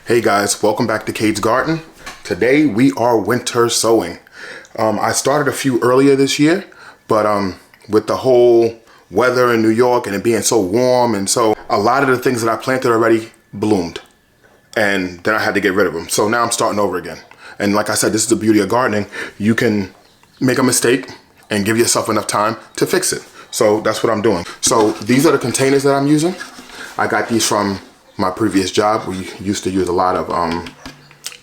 Hey guys, welcome back to Cade's Garden. Today we are winter sowing. I started a few earlier this year, but with the whole weather in New York and it being so warm, and so a lot of the things that I planted already bloomed, and then I had to get rid of them. So now I'm starting over again. And like I said, this is the beauty of gardening. You can make a mistake and give yourself enough time to fix it. So that's what I'm doing. So these are the containers that I'm using. I got these from my previous job. We used to use a lot of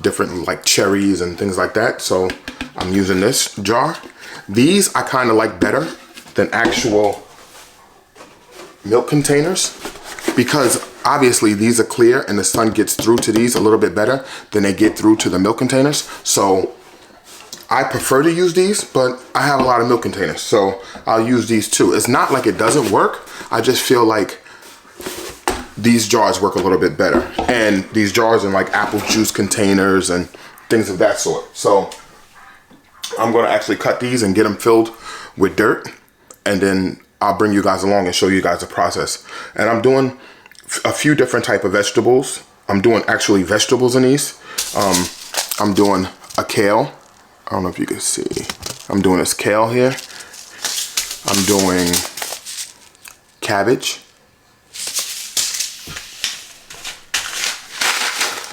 different like cherries and things like that. So I'm using this jar. These I kind of like better than actual milk containers, because obviously these are clear and the sun gets through to these a little bit better than they get through to the milk containers. So I prefer to use these, but I have a lot of milk containers, so I'll use these too. It's not like it doesn't work. I just feel like these jars work a little bit better. And these jars in like apple juice containers and things of that sort. So I'm gonna actually cut these and get them filled with dirt, and then I'll bring you guys along and show you guys the process. And I'm doing a few different type of vegetables. I'm doing actually vegetables in these. I'm doing a kale. I don't know if you can see. I'm doing this kale here. I'm doing cabbage.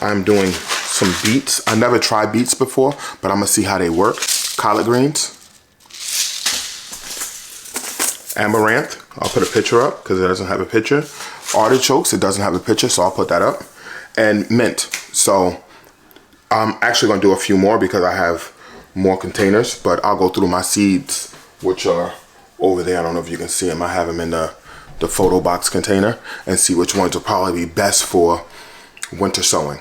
I'm doing some beets. I never tried beets before, but I'm gonna see how they work. Collard greens. Amaranth. I'll put a picture up because it doesn't have a picture. Artichokes. It doesn't have a picture, so I'll put that up. And mint. So I'm actually gonna do a few more because I have more containers, but I'll go through my seeds, which are over there. I don't know if you can see them. I have them in the photo box container, and see which ones will probably be best for winter sowing.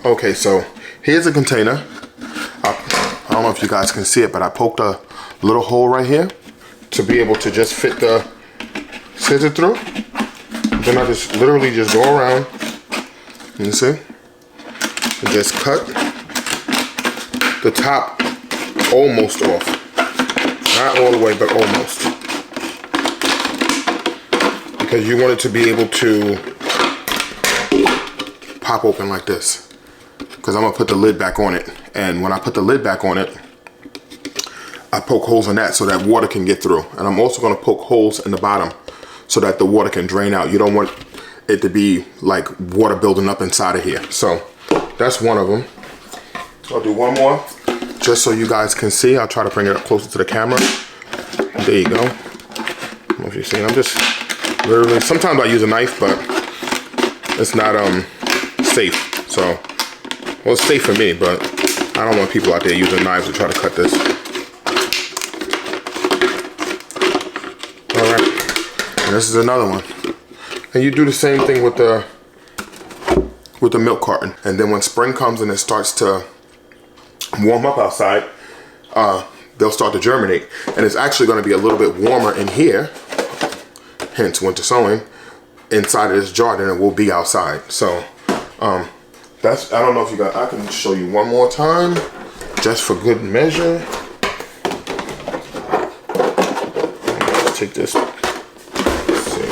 Okay, so here's a container. I don't know if you guys can see it, but I poked a little hole right here to be able to just fit the scissor through. Then I just literally just go around, you see, and just cut the top almost off. Not all the way, but almost. Because you want it to be able to pop open like this. Because I'm gonna put the lid back on it. And when I put the lid back on it, I poke holes in that so that water can get through. And I'm also gonna poke holes in the bottom so that the water can drain out. You don't want it to be like water building up inside of here. So that's one of them. I'll do one more just so you guys can see. I'll try to bring it up closer to the camera. There you go. I don't know if you see. I'm just literally, sometimes I use a knife, but it's not safe. So, well, it's safe for me, but I don't want people out there using knives to try to cut this. All right, and this is another one. And you do the same thing with the milk carton. And then when spring comes and it starts to warm up outside, they'll start to germinate. And it's actually going to be a little bit warmer in here, hence winter sowing, inside of this jar than it will be outside. So that's, I don't know if you got, I can show you one more time just for good measure. Let's take this. Let's see.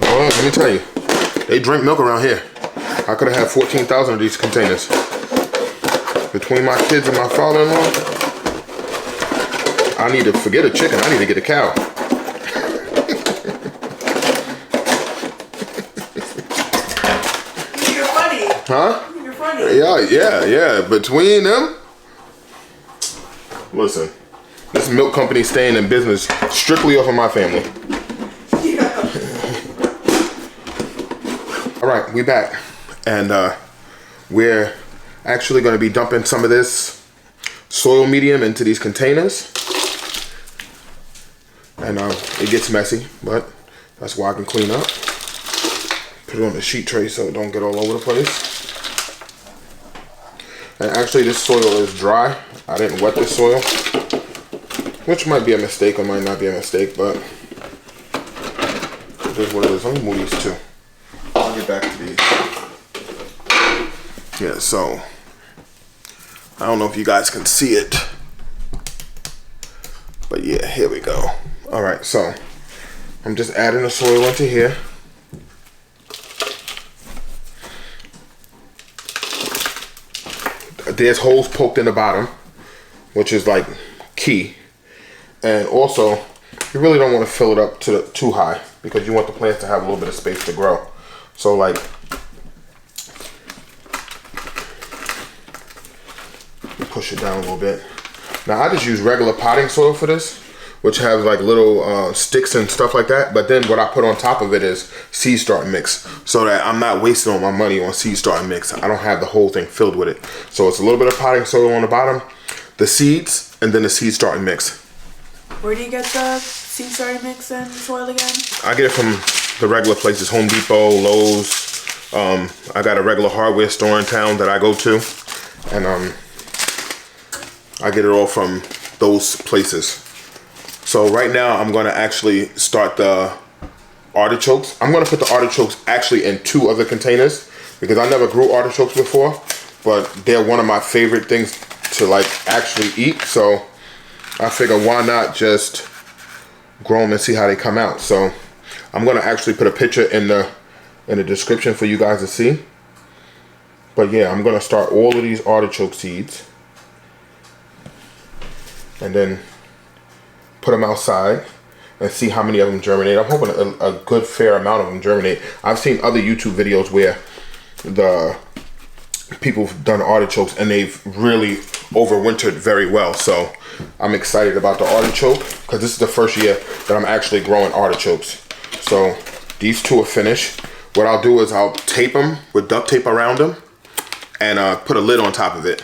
Well, let me tell you, they drink milk around here. I could have had 14,000 of these containers. Between my kids and my father-in-law, I need to forget a chicken. I need to get a cow. You're funny. Huh? You're funny. Yeah. Between them, listen, this milk company staying in business strictly off of my family. Yeah. All right, we back. And we're actually going to be dumping some of this soil medium into these containers. And it gets messy, but that's why I can clean up. Put it on the sheet tray so it don't get all over the place. And actually this soil is dry. I didn't wet this soil, which might be a mistake or might not be a mistake, but it is what it is. Let me move these two. I'll get back to these. Yeah, so I don't know if you guys can see it, but yeah, here we go. All right, so I'm just adding the soil into here. there's holes poked in the bottom, which is like key. And also, you really don't want to fill it up too high because you want the plants to have a little bit of space to grow. So like, push it down a little bit. Now I just use regular potting soil for this, which has like little sticks and stuff like that. But then what I put on top of it is seed starting mix, so that I'm not wasting all my money on seed starting mix. I don't have the whole thing filled with it. So it's a little bit of potting soil on the bottom, the seeds, and then the seed starting mix. Where do you get the seed starting mix and soil again? I get it from the regular places, Home Depot, Lowe's. I got a regular hardware store in town that I go to, and I get it all from those places. So right now I'm gonna actually start the artichokes. I'm gonna put the artichokes actually in 2 other containers because I never grew artichokes before, but they're one of my favorite things to like actually eat. So I figure why not just grow them and see how they come out. So I'm gonna actually put a picture in the description for you guys to see. But yeah, I'm gonna start all of these artichoke seeds and then put them outside and see how many of them germinate. I'm hoping a good fair amount of them germinate. I've seen other YouTube videos where the people have done artichokes and they've really overwintered very well. So I'm excited about the artichoke because this is the first year that I'm actually growing artichokes. So these 2 are finished. What I'll do is I'll tape them with duct tape around them and put a lid on top of it.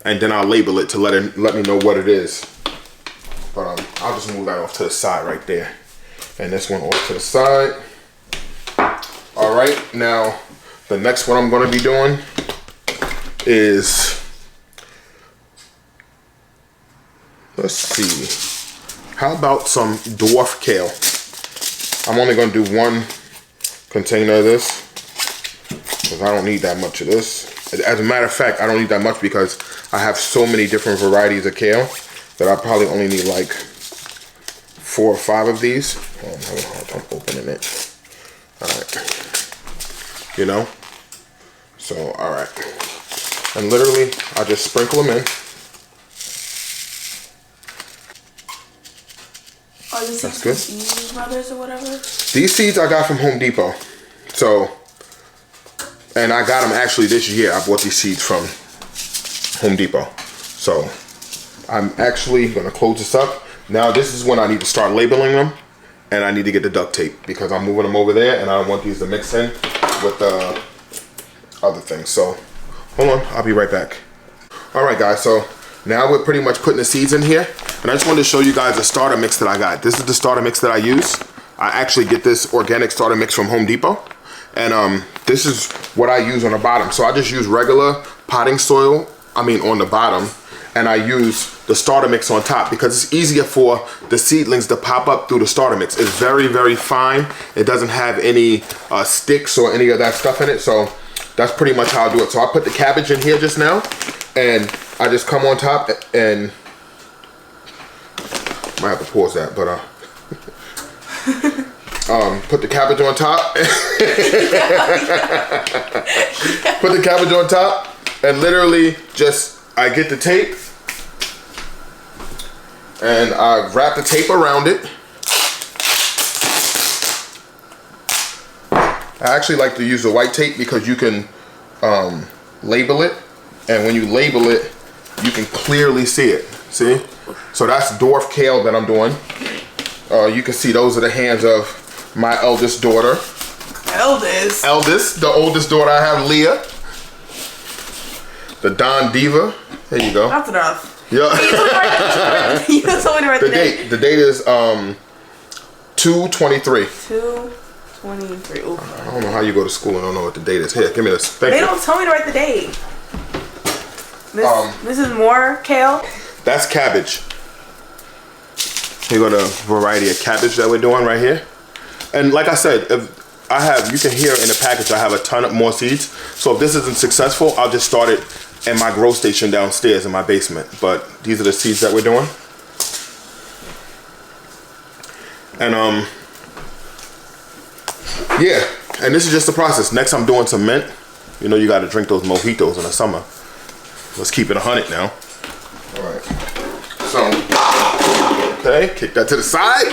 And then I'll label it to let me know what it is. But I'll just move that off to the side right there. And this one off to the side. All right, now the next one I'm gonna be doing is, let's see, how about some dwarf kale? I'm only gonna do 1 container of this because I don't need that much of this. As a matter of fact, I don't need that much because I have so many different varieties of kale that I probably only need like 4 or 5 of these. Oh, I'm having a hard time opening it. All right, you know. So all right, and literally I just sprinkle them in. Are the seeds from Eames Brothers or whatever? These seeds I got from Home Depot. So, and I got them actually this year. I bought these seeds from Home Depot. So I'm actually gonna close this up. Now this is when I need to start labeling them, and I need to get the duct tape because I'm moving them over there and I don't want these to mix in with the other things. So hold on, I'll be right back. All right guys, so now we're pretty much putting the seeds in here, and I just wanted to show you guys the starter mix that I got. This is the starter mix that I use. I actually get this organic starter mix from Home Depot, and this is what I use on the bottom. So I just use regular potting soil, on the bottom, and I use the starter mix on top because it's easier for the seedlings to pop up through the starter mix. It's very, very fine. It doesn't have any sticks or any of that stuff in it, so that's pretty much how I do it. So I put the cabbage in here just now, and I just come on top and might have to pause that, but put the cabbage on top. Put the cabbage on top, and literally just I get the tape and I wrap the tape around it. I actually like to use the white tape because you can label it, and when you label it, you can clearly see it. See? So that's dwarf kale that I'm doing. You can see those are the hands of my eldest daughter. Eldest, the oldest daughter I have, Leah. The Don Diva. There you go. That's enough. Yeah. You told me to write the date. The date is 2/23. 2/23. Ooh. I don't know how you go to school and don't know what the date is. Here, give me this. Thank they you. don't tell me to write the date. This is more kale. That's cabbage. Here go the variety of cabbage that we're doing right here. And like I said, you can hear in the package I have a ton of more seeds. So if this isn't successful, I'll just start it in my grow station downstairs in my basement. But these are the seeds that we're doing. And yeah, and this is just the process. Next I'm doing some mint. You know you gotta drink those mojitos in the summer. Let's keep it 100 now. All right. So, okay, kick that to the side.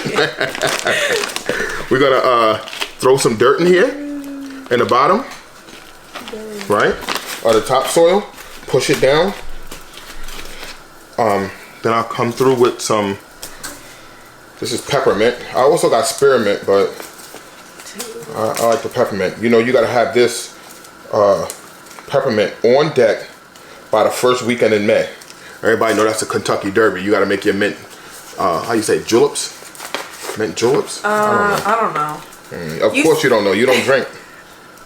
We're gonna throw some dirt in here, in the bottom, right? Or the topsoil. Push it down. Then I'll come through with some. This is peppermint. I also got spearmint, but I like the peppermint. You know, you gotta have this peppermint on deck by the first weekend in May. Everybody know that's the Kentucky Derby. You gotta make your mint, how you say, juleps? Mint juleps? I don't know. Of course you don't know. You don't drink.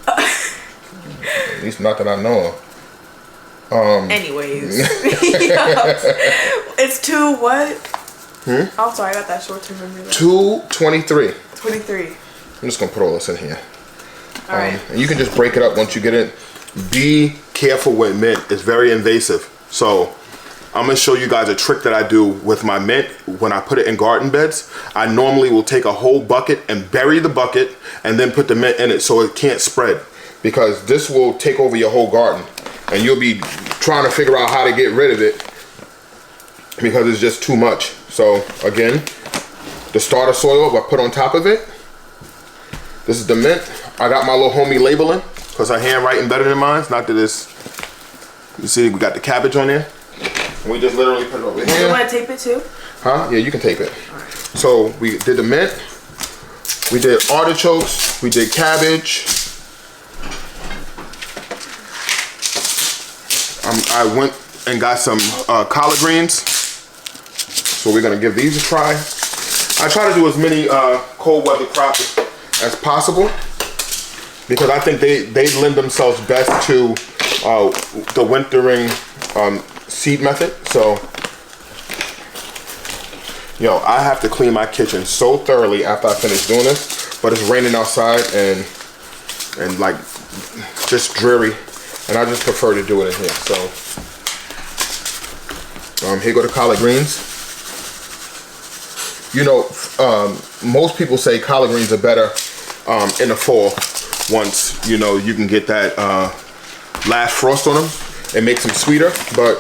At least not that I know of. Anyways. It's 2 what? Oh, sorry, I got that short-term memory. 223. 23. I'm just gonna put all this in here. All right. And you can just break it up once you get it. Be careful with mint. It's very invasive. So I'm gonna show you guys a trick that I do with my mint when I put it in garden beds. I normally will take a whole bucket and bury the bucket and then put the mint in it so it can't spread, because this will take over your whole garden and you'll be trying to figure out how to get rid of it because it's just too much. So again, the starter soil I put on top of it. This is the mint. I got my little homie labeling because her handwriting better than mine. Not that it's, you see we got the cabbage on there. And we just literally put it over here. You want to tape it too? Huh? Yeah, you can tape it. Right. So we did the mint. We did artichokes. We did cabbage. I went and got some collard greens. So we're gonna give these a try. I try to do as many cold weather crops as possible because I think they lend themselves best to the wintering seed method. So, yo, I have to clean my kitchen so thoroughly after I finish doing this, but it's raining outside and like just dreary, and I just prefer to do it in here. So, here go the collard greens. You know, most people say collard greens are better in the fall once, you know, you can get that last frost on them. It makes them sweeter, but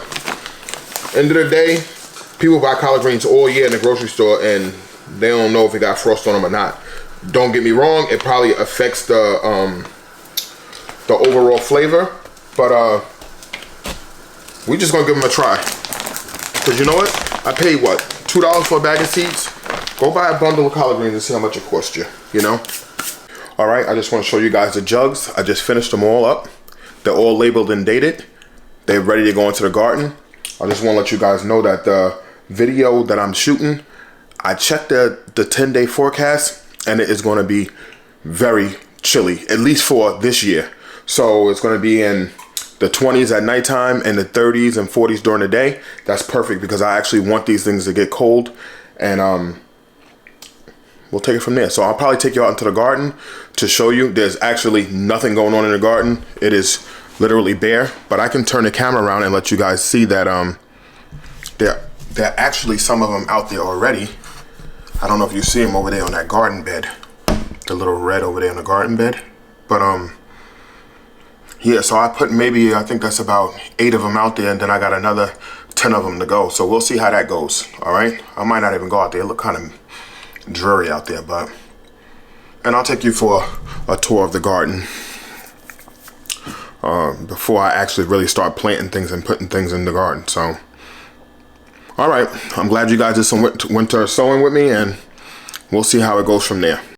end of the day, people buy collard greens all year in the grocery store and they don't know if it got frost on them or not. Don't get me wrong, it probably affects the overall flavor, but we just gonna give them a try. Cause you know what? I paid what, $2 for a bag of seeds? Go buy a bundle of collard greens and see how much it cost you, you know? All right, I just want to show you guys the jugs. I just finished them all up. They're all labeled and dated. They're ready to go into the garden. I just want to let you guys know that the video that I'm shooting, I checked the 10-day forecast and it is going to be very chilly, at least for this year. So it's going to be in the 20s at nighttime and the 30s and 40s during the day. That's perfect because I actually want these things to get cold, and we'll take it from there. So I'll probably take you out into the garden to show you. There's actually nothing going on in the garden. It is literally bare, but I can turn the camera around and let you guys see that there are actually some of them out there already. I don't know if you see them over there on that garden bed, the little red over there on the garden bed, but yeah, so I put maybe, I think that's about 8 of them out there, and then I got another 10 of them to go. So we'll see how that goes, all right? I might not even go out there. It look kind of dreary out there, but, and I'll take you for a tour of the garden before I actually really start planting things and putting things in the garden. So, all right, I'm glad you guys did some winter sowing with me, and we'll see how it goes from there.